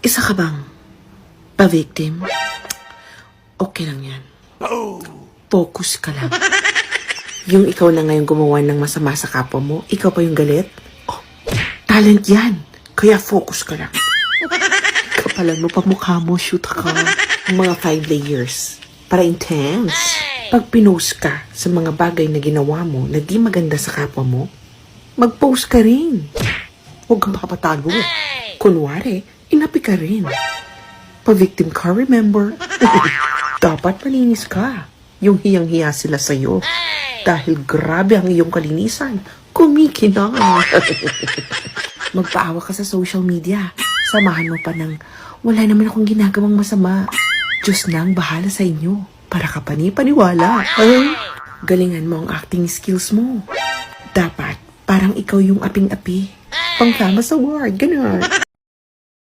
Isa ka bang pa-victim? Okay lang yan. Focus ka lang. Yung ikaw na ngayon gumawa ng masama sa kapwa mo, ikaw pa yung galit? Oh, talent yan. Kaya focus ka lang. Kapalan mo pa mukha mo, shoot ka. Mga 5 layers. Para intense. Pag pinost ka sa mga bagay na ginawa mo na di maganda sa kapwa mo, mag-post ka rin. Huwag kang makapatalo. Kunwari, inapi ka rin. Pa-victim ka, remember? Dapat malinis ka. Yung hiyang-hiya sila sa'yo. Dahil grabe ang iyong kalinisan. Kumikinang. Magpaawa ka sa social media. Samahan mo pa ng, wala naman akong ginagawang masama. Diyos na ang bahala sa inyo. Para ka paniwala. Galingan mo ang acting skills mo. Dapat, parang ikaw yung aping-api. Pangtama sa ward, gano'n.